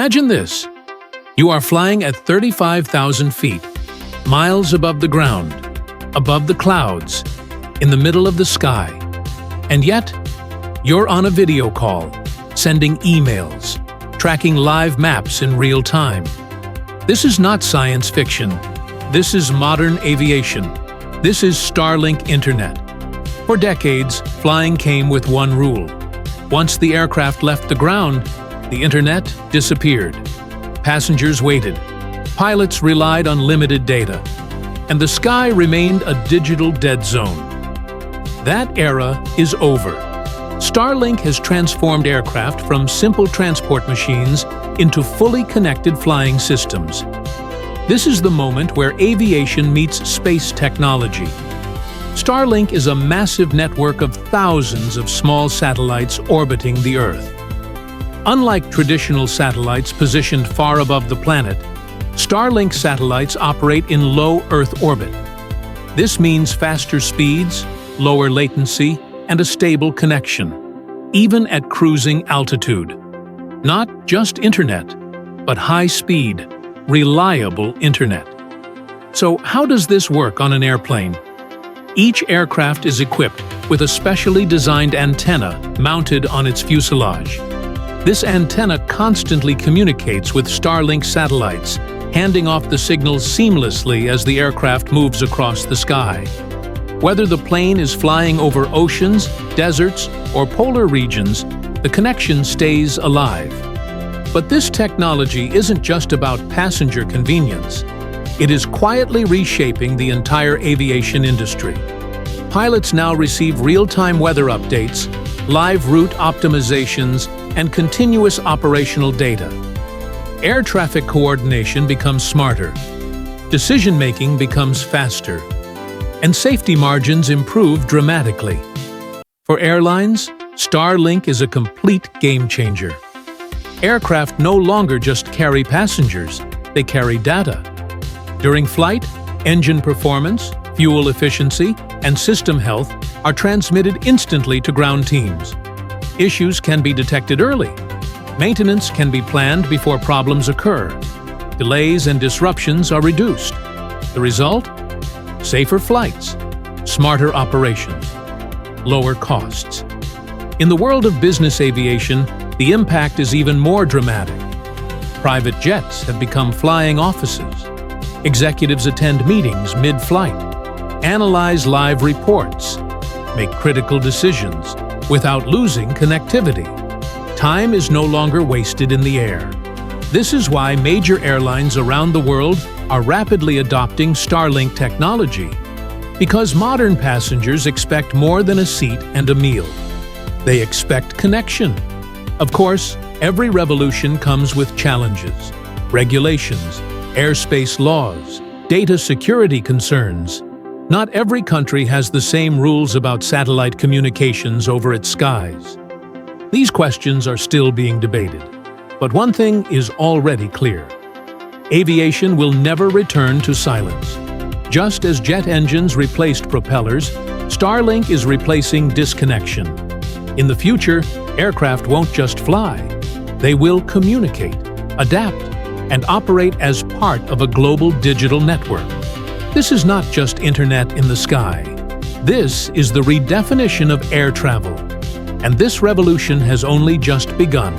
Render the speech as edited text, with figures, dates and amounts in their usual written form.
Imagine this. You are flying at 35,000 feet, miles above the ground, above the clouds, in the middle of the sky. And yet, you're on a video call, sending emails, tracking live maps in real time. This is not science fiction. This is modern aviation. This is Starlink Internet. For decades, flying came with one rule. Once the aircraft left the ground, the Internet disappeared. Passengers waited. Pilots relied on limited data. And the sky remained a digital dead zone. That era is over. Starlink has transformed aircraft from simple transport machines into fully connected flying systems. This is the moment where aviation meets space technology. Starlink is a massive network of thousands of small satellites orbiting the Earth. Unlike traditional satellites positioned far above the planet, Starlink satellites operate in low Earth orbit. This means faster speeds, lower latency, and a stable connection, even at cruising altitude. Not just internet, but high-speed, reliable internet. So how does this work on an airplane? Each aircraft is equipped with a specially designed antenna mounted on its fuselage. This antenna constantly communicates with Starlink satellites, handing off the signals seamlessly as the aircraft moves across the sky. Whether the plane is flying over oceans, deserts, or polar regions, the connection stays alive. But this technology isn't just about passenger convenience. It is quietly reshaping the entire aviation industry. Pilots now receive real-time weather updates, live route optimizations, and continuous operational data. Air traffic coordination becomes smarter, decision-making becomes faster, and safety margins improve dramatically. For airlines, Starlink is a complete game-changer. Aircraft no longer just carry passengers, they carry data. During flight, engine performance, fuel efficiency, and system health are transmitted instantly to ground teams. Issues can be detected early. Maintenance can be planned before problems occur. Delays and disruptions are reduced. The result? Safer flights, smarter operations, lower costs. In the world of business aviation, the impact is even more dramatic. Private jets have become flying offices. Executives attend meetings mid-flight, analyze live reports, make critical decisions without losing connectivity. Time is no longer wasted in the air. This is why major airlines around the world are rapidly adopting Starlink technology, because modern passengers expect more than a seat and a meal. They expect connection. Of course, every revolution comes with challenges, regulations, airspace laws, data security concerns. Not every country has the same rules about satellite communications over its skies. These questions are still being debated. But one thing is already clear. Aviation will never return to silence. Just as jet engines replaced propellers, Starlink is replacing disconnection. In the future, aircraft won't just fly. They will communicate, adapt, and operate as part of a global digital network. This is not just internet in the sky. This is the redefinition of air travel. And this revolution has only just begun.